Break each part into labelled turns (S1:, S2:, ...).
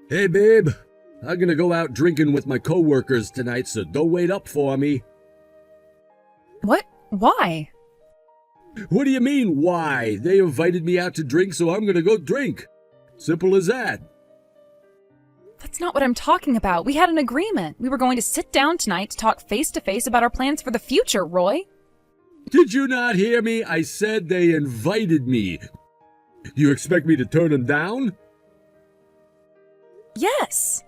S1: Hey, babe. I'm gonna go out drinking with my coworkers tonight, so don't wait up for me.
S2: What? Why?
S1: What do you mean, why? They invited me out to drink, so I'm gonna go drink. Simple as that.
S2: That's not what I'm talking about. We had an agreement. We were going to sit down tonight to talk face to face about our plans for the future, Roy.
S1: Did you not hear me? I said they invited me. You expect me to turn them down?
S2: Yes.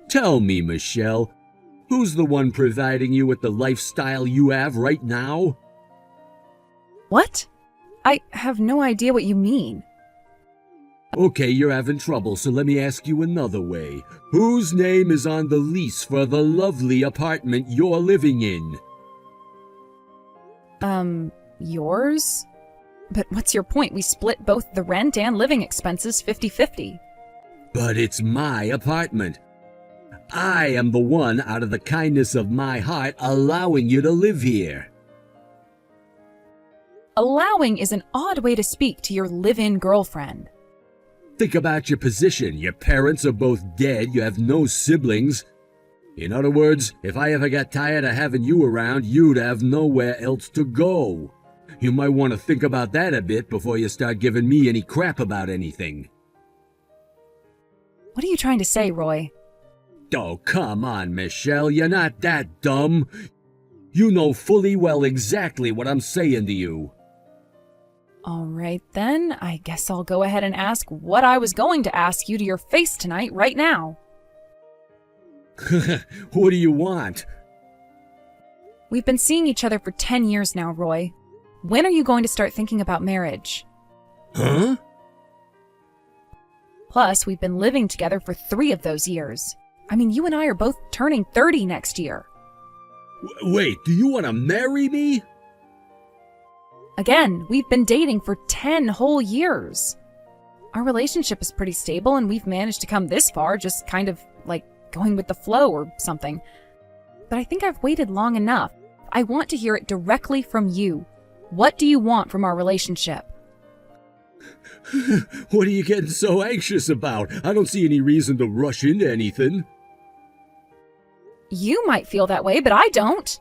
S1: Tell me, Michelle, who's the one providing you with the lifestyle you have right now?
S2: What? I have no idea what you mean.
S1: Okay, you're having trouble, so let me ask you another way. Whose name is on the lease for the lovely apartment you're living in?
S2: Yours? But what's your point? We split both the rent and living expenses 50-50.
S1: But it's my apartment. I am the one, out of the kindness of my heart, allowing you to live here.
S2: Allowing is an odd way to speak to your live-in girlfriend.
S1: Think about your position. Your parents are both dead. You have no siblings. In other words, if I ever got tired of having you around, you'd have nowhere else to go. You might want to think about that a bit before you start giving me any crap about anything.
S2: What are you trying to say, Roy?
S1: Oh, come on, Michelle. You're not that dumb. You know fully well exactly what I'm saying to you.
S2: All right, then. I guess I'll go ahead and ask what I was going to ask you to your face tonight, right now.
S1: What do you want?
S2: We've been seeing each other for 10 years now, Roy. When are you going to start thinking about marriage?
S1: Huh?
S2: Plus, we've been living together for 3 of those years. I mean, you and I are both turning 30 next year.
S1: Wait, do you want to marry me?
S2: Again, we've been dating for 10 whole years. Our relationship is pretty stable and we've managed to come this far, just kind of like going with the flow or something. But I think I've waited long enough. I want to hear it directly from you. What do you want from our relationship?
S1: What are you getting so anxious about? I don't see any reason to rush into anything.
S2: You might feel that way, but I don't.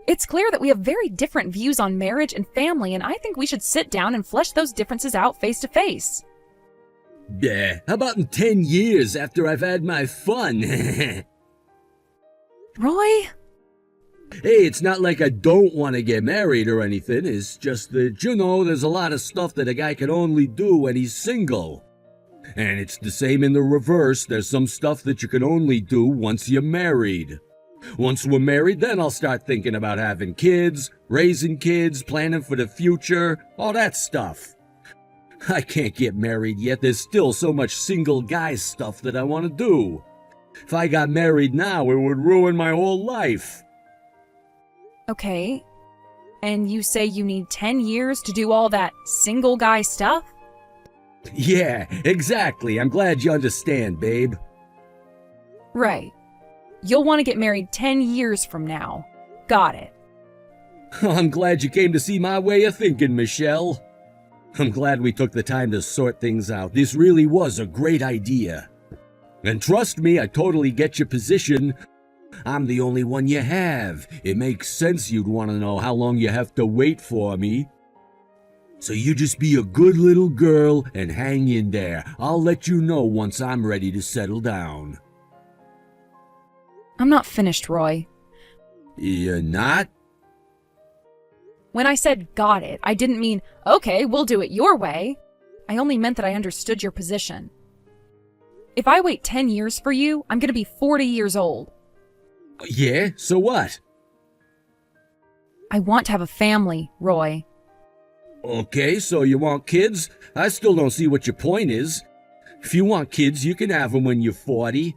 S2: It's clear that we have very different views on marriage and family, and I think we should sit down and flesh those differences out face to face.
S1: Yeah, how about in 10 years after I've had my fun?
S2: Roy?
S1: Hey, it's not like I don't want to get married or anything. It's just that, there's a lot of stuff that a guy can only do when he's single. And it's the same in the reverse. There's some stuff that you can only do once you're married. Once we're married, then I'll start thinking about having kids, raising kids, planning for the future, all that stuff. I can't get married yet. There's still so much single guy stuff that I want to do. If I got married now, it would ruin my whole life.
S2: Okay. And you say you need 10 years to do all that single guy stuff?
S1: Yeah, exactly. I'm glad you understand, babe.
S2: Right. You'll want to get married 10 years from now. Got it.
S1: I'm glad you came to see my way of thinking, Michelle. I'm glad we took the time to sort things out. This really was a great idea. And trust me, I totally get your position. I'm the only one you have. It makes sense you'd want to know how long you have to wait for me. So you just be a good little girl and hang in there. I'll let you know once I'm ready to settle down.
S2: I'm not finished, Roy.
S1: You're not?
S2: When I said got it, I didn't mean, okay, we'll do it your way. I only meant that I understood your position. If I wait 10 years for you, I'm going to be 40 years old.
S1: Yeah, so what?
S2: I want to have a family, Roy.
S1: Okay, so you want kids? I still don't see what your point is. If you want kids, you can have them when you're 40.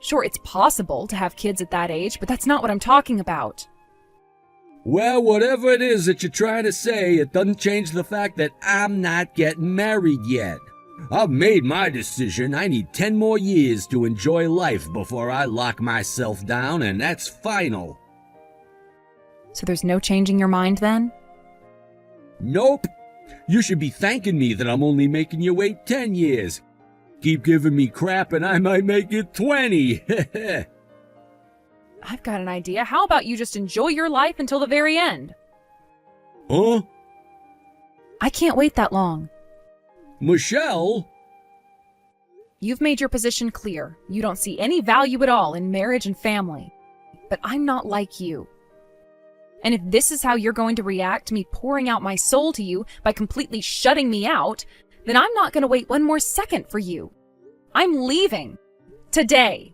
S2: Sure, it's possible to have kids at that age, but that's not what I'm talking about.
S1: Well, whatever it is that you're trying to say, it doesn't change the fact that I'm not getting married yet. I've made my decision. I need 10 more years to enjoy life before I lock myself down, and that's final.
S2: So there's no changing your mind then?
S1: Nope. You should be thanking me that I'm only making you wait 10 years. Keep giving me crap and I might make it 20.
S2: I've got an idea. How about you just enjoy your life until the very end?
S1: Huh?
S2: I can't wait that long.
S1: Michelle?
S2: You've made your position clear. You don't see any value at all in marriage and family. But I'm not like you. And if this is how you're going to react to me pouring out my soul to you by completely shutting me out, then I'm not going to wait one more second for you. I'm leaving. Today.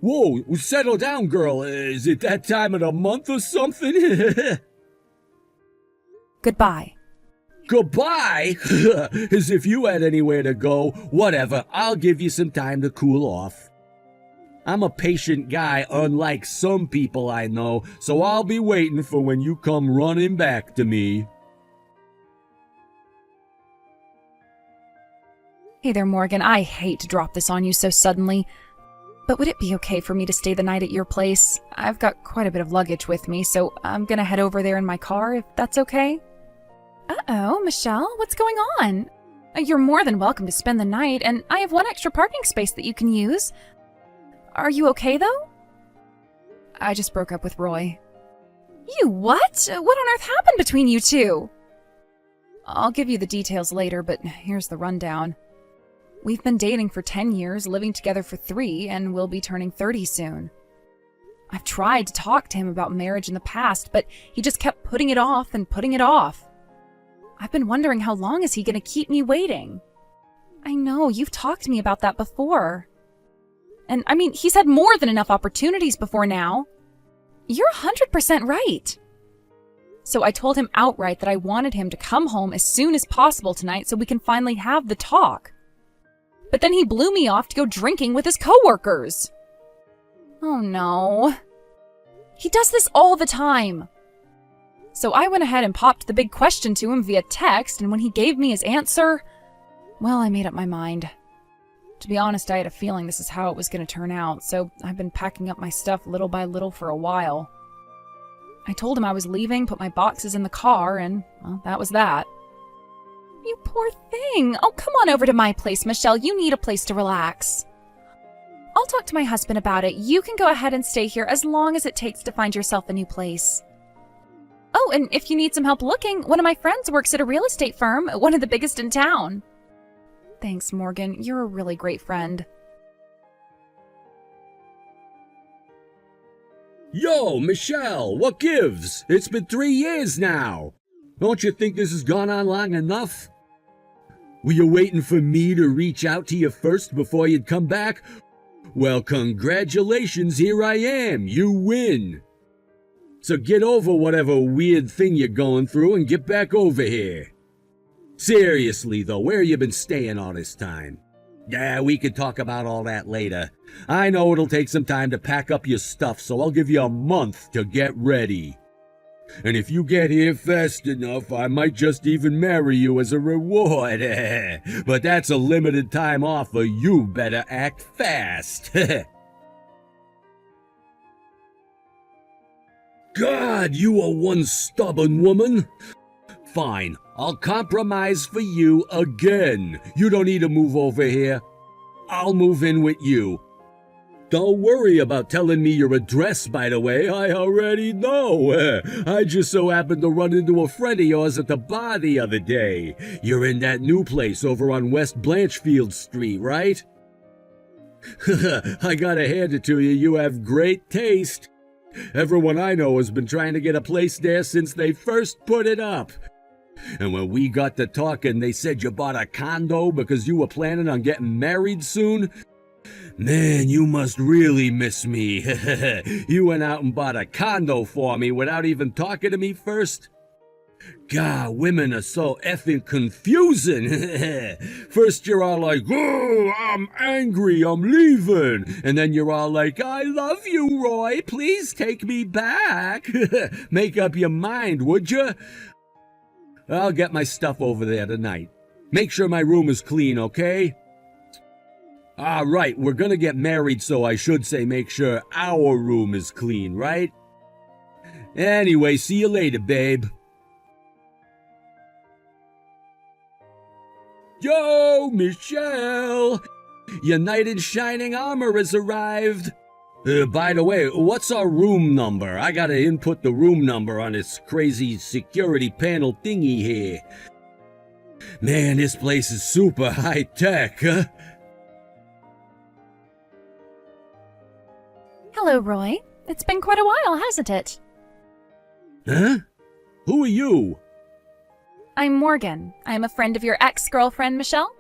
S1: Whoa, settle down, girl. Is it that time of the month or something?
S2: Goodbye.
S1: Goodbye? As if you had anywhere to go. Whatever, I'll give you some time to cool off. I'm a patient guy, unlike some people I know, so I'll be waiting for when you come running back to me.
S2: Hey there, Morgan. I hate to drop this on you so suddenly, but would it be okay for me to stay the night at your place? I've got quite a bit of luggage with me, so I'm gonna head over there in my car, if that's okay. Uh-oh, Michelle, what's going on? You're more than welcome to spend the night, and I have one extra parking space that you can use. Are you okay, though? I just broke up with Roy. You what? What on earth happened between you two? I'll give you the details later, but here's the rundown. We've been dating for 10 years, living together for 3, and we'll be turning 30 soon. I've tried to talk to him about marriage in the past, but he just kept putting it off and putting it off. I've been wondering how long is he going to keep me waiting? I know, you've talked to me about that before. And, I mean, he's had more than enough opportunities before now. You're 100% right. So I told him outright that I wanted him to come home as soon as possible tonight so we can finally have the talk. But then he blew me off to go drinking with his coworkers. Oh no. He does this all the time. So I went ahead and popped the big question to him via text, and when he gave me his answer, well, I made up my mind. To be honest, I had a feeling this is how it was going to turn out, so I've been packing up my stuff little by little for a while. I told him I was leaving, put my boxes in the car, and, well, that was that. You poor thing. Oh, come on over to my place, Michelle. You need a place to relax. I'll talk to my husband about it. You can go ahead and stay here as long as it takes to find yourself a new place. Oh, and if you need some help looking, one of my friends works at a real estate firm, one of the biggest in town. Thanks, Morgan. You're a really great friend.
S1: Yo, Michelle, what gives? It's been 3 years now. Don't you think this has gone on long enough? Were you waiting for me to reach out to you first before you'd come back? Well, congratulations, here I am. You win. So get over whatever weird thing you're going through and get back over here. Seriously, though, where you been staying all this time? Yeah, we could talk about all that later. I know it'll take some time to pack up your stuff, so I'll give you a month to get ready. And if you get here fast enough, I might just even marry you as a reward. But that's a limited time offer. You better act fast. God, you are one stubborn woman. Fine, I'll compromise for you again. You don't need to move over here. I'll move in with you. Don't worry about telling me your address, by the way. I already know. I just so happened to run into a friend of yours at the bar the other day. You're in that new place over on West Blanchfield Street, right? I gotta hand it to you, you have great taste. Everyone I know has been trying to get a place there since they first put it up. And when we got to talking, they said you bought a condo because you were planning on getting married soon. Man, you must really miss me. You went out and bought a condo for me without even talking to me first? God, women are so effing confusing. First you're all like, oh, I'm angry, I'm leaving. And then you're all like, I love you, Roy, please take me back. Make up your mind, would you? I'll get my stuff over there tonight. Make sure my room is clean, okay? All right, we're gonna get married, so I should say make sure our room is clean, right? Anyway, see you later, babe. Yo, Michelle! Your knight in shining armor has arrived. By the way, what's our room number? I gotta input the room number on this crazy security panel thingy here. Man, this place is super high tech, huh?
S2: Hello, Roy. It's been quite a while, hasn't it?
S1: Huh? Who are you?
S2: I'm Morgan. I'm a friend of your ex-girlfriend, Michelle.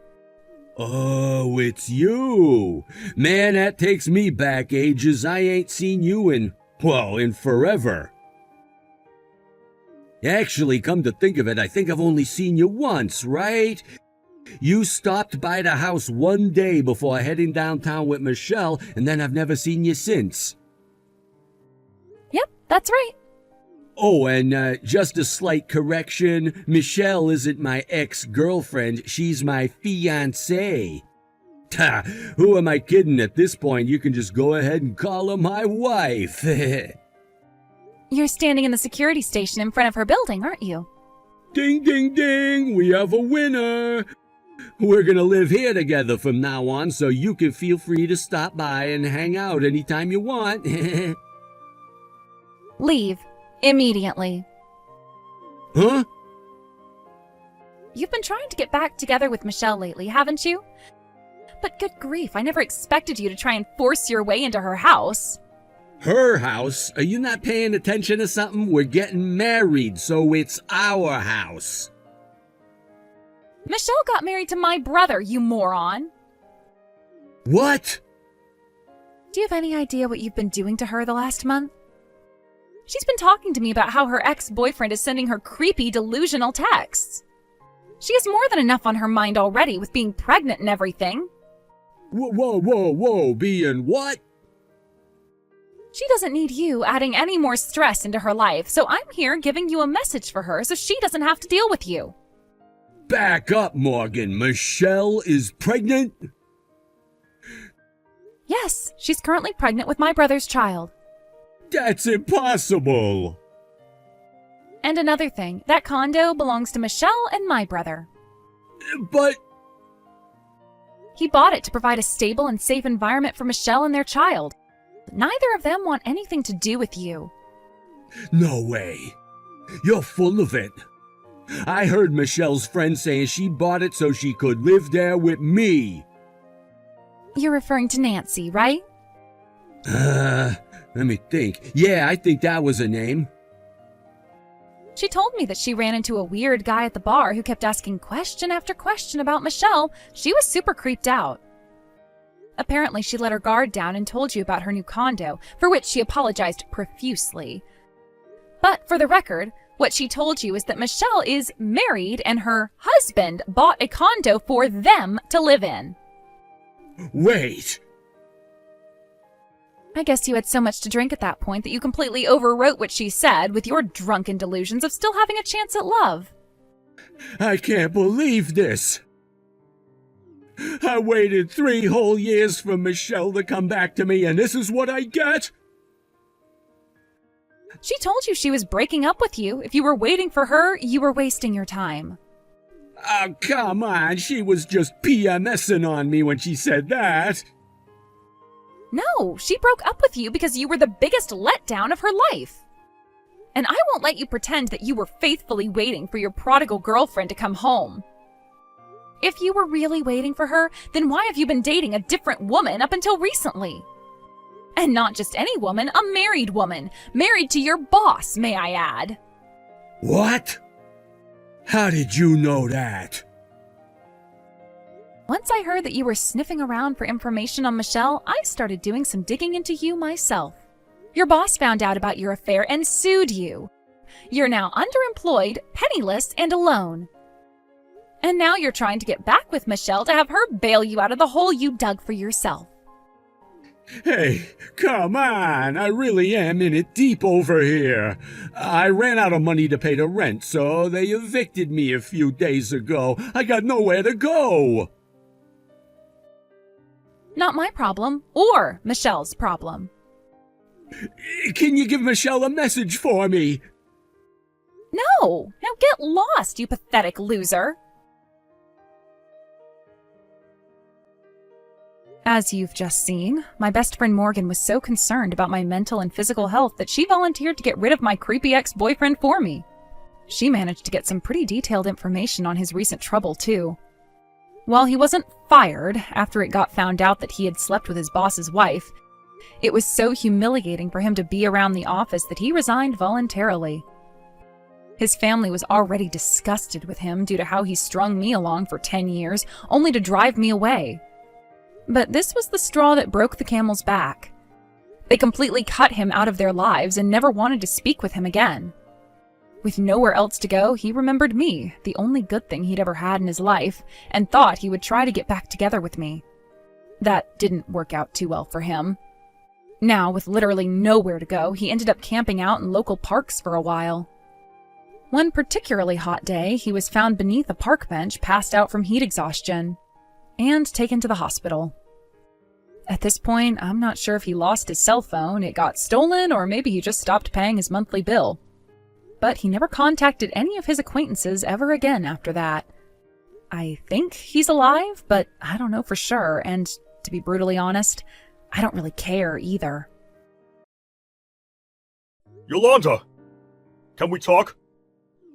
S1: Oh, it's you. Man, that takes me back ages. I ain't seen you in forever. Actually, come to think of it, I think I've only seen you once, right? You stopped by the house one day before heading downtown with Michelle, and then I've never seen you since.
S2: Yep, that's right.
S1: Oh, and just a slight correction, Michelle isn't my ex-girlfriend, she's my fiancée. Ha! Who am I kidding at this point? You can just go ahead and call her my wife.
S2: You're standing in the security station in front of her building, aren't you?
S1: Ding, ding, ding! We have a winner! We're gonna live here together from now on, so you can feel free to stop by and hang out anytime you want.
S2: Leave. Immediately.
S1: Huh?
S2: You've been trying to get back together with Michelle lately, haven't you? But good grief, I never expected you to try and force your way into her house.
S1: Her house? Are you not paying attention to something? We're getting married, so it's our house.
S2: Michelle got married to my brother, you moron.
S1: What?
S2: Do you have any idea what you've been doing to her the last month? She's been talking to me about how her ex-boyfriend is sending her creepy, delusional texts. She has more than enough on her mind already with being pregnant and everything.
S1: Whoa, being what?
S2: She doesn't need you adding any more stress into her life, so I'm here giving you a message for her so she doesn't have to deal with you.
S1: Back up, Morgan. Michelle is pregnant?
S2: Yes, she's currently pregnant with my brother's child.
S1: That's impossible.
S2: And another thing, that condo belongs to Michelle and my brother.
S1: But...
S2: He bought it to provide a stable and safe environment for Michelle and their child. Neither of them want anything to do with you.
S1: No way. You're full of it. I heard Michelle's friend saying she bought it so she could live there with me.
S2: You're referring to Nancy, right?
S1: Let me think. Yeah, I think that was her name.
S2: She told me that she ran into a weird guy at the bar who kept asking question after question about Michelle. She was super creeped out. Apparently, she let her guard down and told you about her new condo, for which she apologized profusely. But for the record, what she told you is that Michelle is married and her husband bought a condo for them to live in.
S1: Wait!
S2: I guess you had so much to drink at that point that you completely overwrote what she said with your drunken delusions of still having a chance at love.
S1: I can't believe this! I waited 3 whole years for Michelle to come back to me, and this is what I get?
S2: She told you she was breaking up with you. If you were waiting for her, you were wasting your time.
S1: Oh, come on, she was just PMSing on me when she said that.
S2: No, she broke up with you because you were the biggest letdown of her life. And I won't let you pretend that you were faithfully waiting for your prodigal girlfriend to come home. If you were really waiting for her, then why have you been dating a different woman up until recently? And not just any woman, a married woman. Married to your boss, may I add.
S1: What? How did you know that?
S2: Once I heard that you were sniffing around for information on Michelle, I started doing some digging into you myself. Your boss found out about your affair and sued you. You're now underemployed, penniless, and alone. And now you're trying to get back with Michelle to have her bail you out of the hole you dug for yourself.
S1: Hey, come on, I really am in it deep over here. I ran out of money to pay the rent, so they evicted me a few days ago. I got nowhere to go.
S2: Not my problem, or Michelle's problem.
S1: Can you give Michelle a message for me?
S2: No! Now get lost, you pathetic loser! As you've just seen, my best friend Morgan was so concerned about my mental and physical health that she volunteered to get rid of my creepy ex-boyfriend for me. She managed to get some pretty detailed information on his recent trouble, too. While he wasn't fired after it got found out that he had slept with his boss's wife, it was so humiliating for him to be around the office that he resigned voluntarily. His family was already disgusted with him due to how he strung me along for 10 years, only to drive me away. But this was the straw that broke the camel's back. They completely cut him out of their lives and never wanted to speak with him again. With nowhere else to go, he remembered me, the only good thing he'd ever had in his life, and thought he would try to get back together with me. That didn't work out too well for him. Now, with literally nowhere to go, he ended up camping out in local parks for a while. One particularly hot day, he was found beneath a park bench, passed out from heat exhaustion, and taken to the hospital. At this point, I'm not sure if he lost his cell phone, it got stolen, or maybe he just stopped paying his monthly bill. But he never contacted any of his acquaintances ever again after that. I think he's alive, but I don't know for sure, and to be brutally honest, I don't really care either.
S3: Yolanda! Can we talk?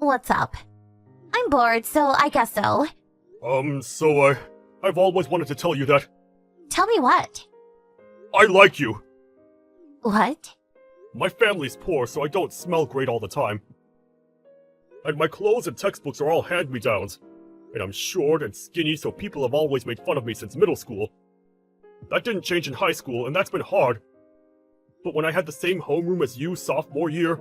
S4: What's up? I'm bored, so I guess so.
S3: I've always wanted to tell you that
S4: Tell me what?
S3: I like you.
S4: What?
S3: My family's poor, so I don't smell great all the time. And my clothes and textbooks are all hand-me-downs. And I'm short and skinny, so people have always made fun of me since middle school. That didn't change in high school, and that's been hard. But when I had the same homeroom as you sophomore year,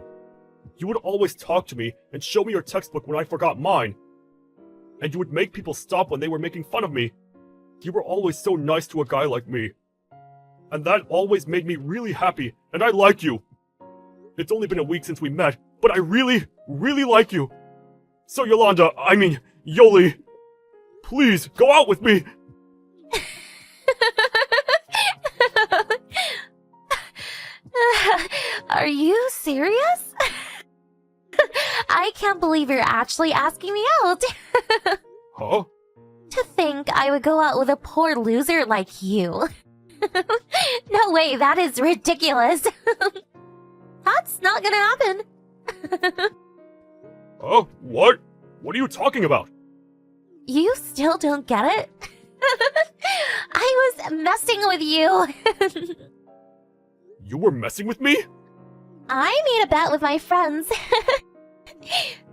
S3: you would always talk to me and show me your textbook when I forgot mine. And you would make people stop when they were making fun of me. You were always so nice to a guy like me. And that always made me really happy, and I like you. It's only been a week since we met, but I really, really like you. So Yoli, please go out with me.
S4: Are you serious? I can't believe you're actually asking me out.
S3: Huh?
S4: To think I would go out with a poor loser like you. No way, that is ridiculous. That's not gonna happen.
S3: Oh, what? What are you talking about?
S4: You still don't get it? I was messing with you.
S3: You were messing with me?
S4: I made a bet with my friends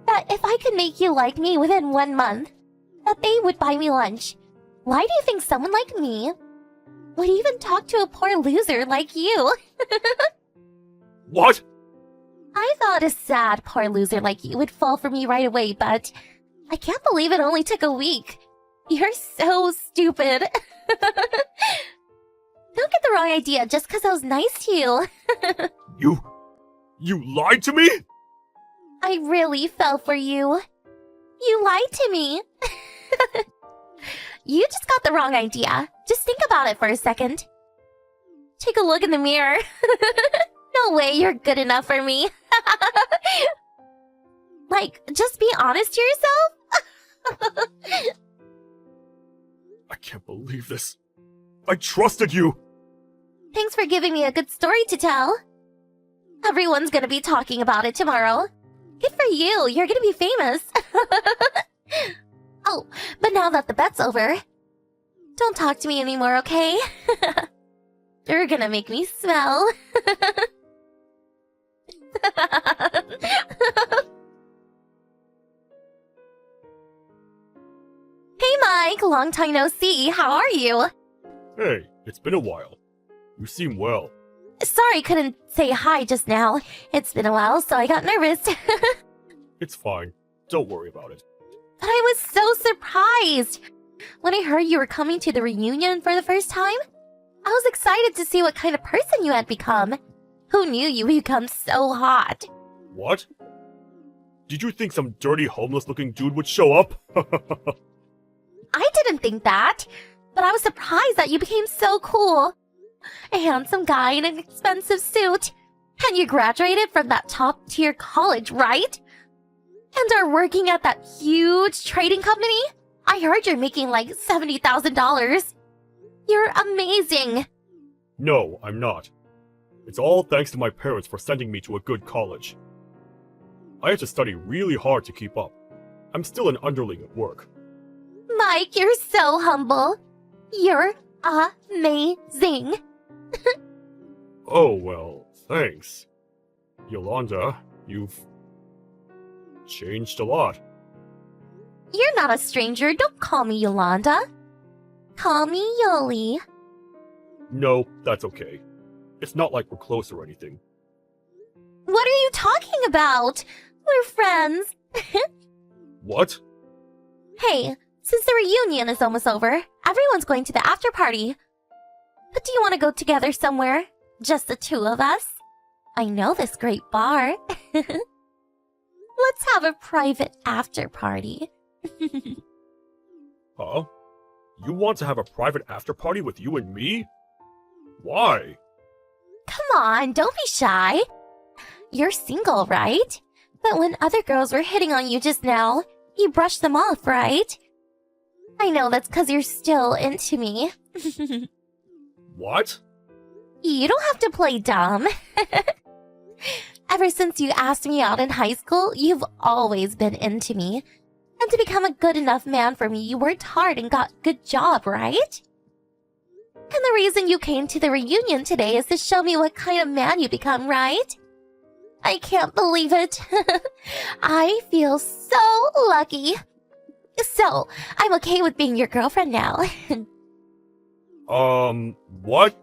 S4: that if I could make you like me within 1 month, that they would buy me lunch. Why do you think someone like me would even talk to a poor loser like you?
S3: What?
S4: I thought a sad poor loser like you would fall for me right away, but I can't believe it only took a week. You're so stupid. Don't get the wrong idea just because I was nice to you.
S3: You lied to me?
S4: I really fell for you. You lied to me. You just got the wrong idea. Just think about it for a second. Take a look in the mirror. No way you're good enough for me. Like, just be honest to yourself.
S3: I can't believe this. I trusted you.
S4: Thanks for giving me a good story to tell. Everyone's gonna be talking about it tomorrow. Good for you, you're gonna be famous. Oh, but now that the bet's over, don't talk to me anymore, okay? You're gonna make me smell. Hey Mike, long time no see, how are you?
S3: Hey, it's been a while. You seem well.
S4: Sorry couldn't say hi just now. It's been a while, so I got nervous.
S3: It's fine. Don't worry about it.
S4: But I was so surprised when I heard you were coming to the reunion for the first time. I was excited to see what kind of person you had become. Who knew you would become so hot?
S3: What? Did you think some dirty homeless-looking dude would show up?
S4: I didn't think that, but I was surprised that you became so cool. A handsome guy in an expensive suit. And you graduated from that top-tier college, right? And are working at that huge trading company? I heard you're making like $70,000. You're amazing!
S3: No, I'm not. It's all thanks to my parents for sending me to a good college. I had to study really hard to keep up. I'm still an underling at work.
S4: Mike, you're so humble. You're amazing.
S3: Oh, well, thanks. Yolanda, you've changed a lot.
S4: You're not a stranger. Don't call me Yolanda. Call me Yoli.
S3: No, that's okay. It's not like we're close or anything.
S4: What are you talking about? We're friends.
S3: What?
S4: Hey, since the reunion is almost over, everyone's going to the after party. But do you want to go together somewhere? Just the two of us? I know this great bar. Let's have a private after party.
S3: Huh? You want to have a private after party with you and me? Why?
S4: Come on, don't be shy. You're single, right? But when other girls were hitting on you just now, you brushed them off, right? I know that's because you're still into me.
S3: What?
S4: You don't have to play dumb. Ever since you asked me out in high school, you've always been into me. And to become a good enough man for me, you worked hard and got a good job, right? And the reason you came to the reunion today is to show me what kind of man you become, right? I can't believe it. I feel so lucky. So, I'm okay with being your girlfriend now.
S3: What?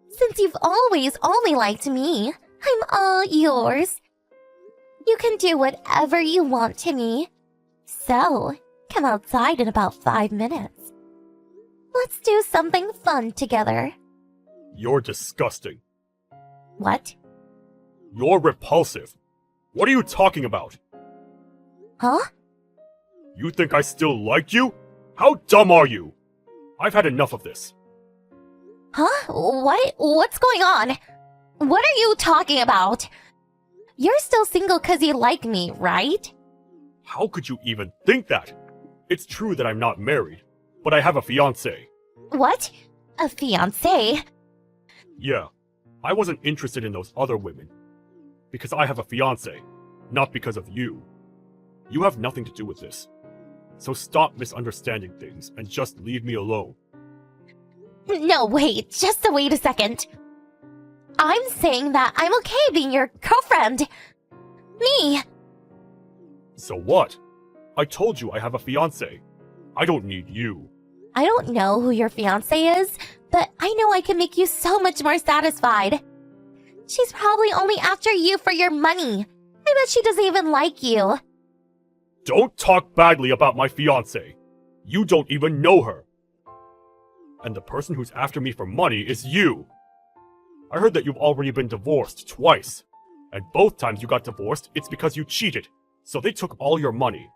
S4: Since you've always only liked me, I'm all yours. You can do whatever you want to me. So, come outside in about 5 minutes. Let's do something fun together.
S3: You're disgusting.
S4: What?
S3: You're repulsive. What are you talking about?
S4: Huh?
S3: You think I still like you? How dumb are you? I've had enough of this.
S4: Huh? What? What's going on? What are you talking about? You're still single because you like me, right?
S3: How could you even think that? It's true that I'm not married, but I have a fiancé.
S4: What? A fiancé?
S3: Yeah, I wasn't interested in those other women. Because I have a fiancé, not because of you. You have nothing to do with this. So stop misunderstanding things and just leave me alone.
S4: No, wait, just wait a second. I'm saying that I'm okay being your girlfriend. Me.
S3: So what? I told you I have a fiancé. I don't need you.
S4: I don't know who your fiancé is, but I know I can make you so much more satisfied. She's probably only after you for your money. I bet she doesn't even like you.
S3: Don't talk badly about my fiancé. You don't even know her. And the person who's after me for money is you. I heard that you've already been divorced twice. And both times you got divorced, it's because you cheated. So they took all your money.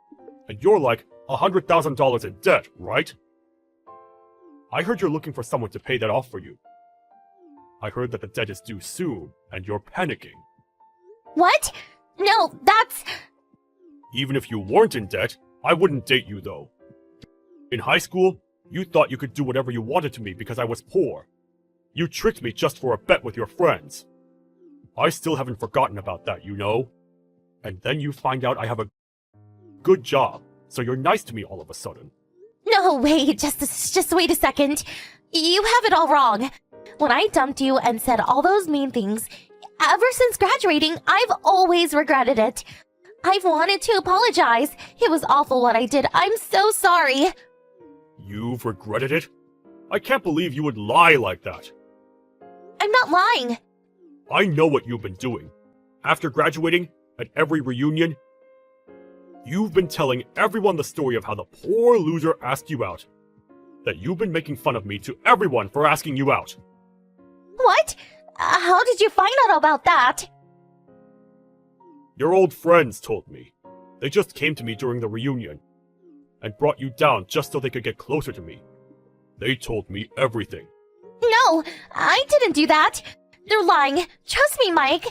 S3: And you're like $100,000 in debt, right? I heard you're looking for someone to pay that off for you. I heard that the debt is due soon, and you're panicking.
S4: What? No, that's...
S3: Even if you weren't in debt, I wouldn't date you though. In high school, you thought you could do whatever you wanted to me because I was poor. You tricked me just for a bet with your friends. I still haven't forgotten about that, you know? And then you find out I have a good job, so you're nice to me all of a sudden.
S4: No, wait, just wait a second. You have it all wrong. When I dumped you and said all those mean things, ever since graduating, I've always regretted it. I've wanted to apologize. It was awful what I did. I'm so sorry.
S3: You've regretted it? I can't believe you would lie like that.
S4: I'm not lying.
S3: I know what you've been doing. After graduating, at every reunion, you've been telling everyone the story of how the poor loser asked you out. That you've been making fun of me to everyone for asking you out.
S4: What? How did you find out about that?
S3: Your old friends told me. They just came to me during the reunion and brought you down just so they could get closer to me. They told me everything.
S4: No, I didn't do that. They're lying. Trust me, Mike.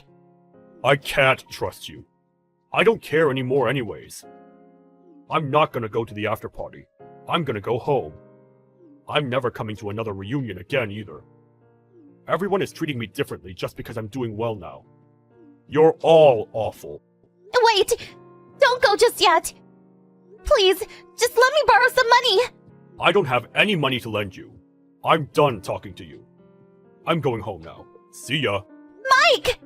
S3: I can't trust you. I don't care anymore anyways. I'm not gonna go to the after party. I'm gonna go home. I'm never coming to another reunion again either. Everyone is treating me differently just because I'm doing well now. You're all awful.
S4: Wait! Don't go just yet! Please, just let me borrow some money!
S3: I don't have any money to lend you. I'm done talking to you. I'm going home now. See ya.
S4: Mike!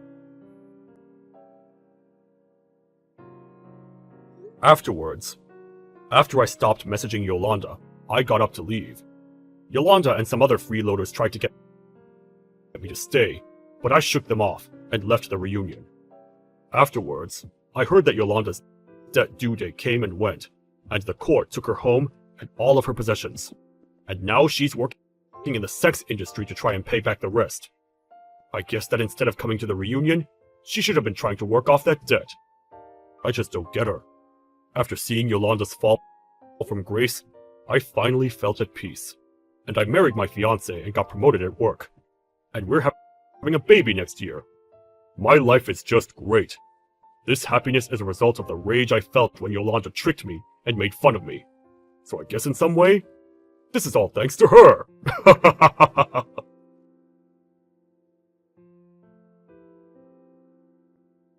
S3: Afterwards, after I stopped messaging Yolanda, I got up to leave. Yolanda and some other freeloaders tried to get me to stay, but I shook them off and left the reunion. Afterwards, I heard that Yolanda's debt due date came and went, and the court took her home and all of her possessions. And now she's working in the sex industry to try and pay back the rest. I guess that instead of coming to the reunion, she should have been trying to work off that debt. I just don't get her. After seeing Yolanda's fall from grace, I finally felt at peace. And I married my fiancé and got promoted at work. And we're having a baby next year. My life is just great. This happiness is a result of the rage I felt when Yolanda tricked me and made fun of me. So I guess in some way, this is all thanks to her.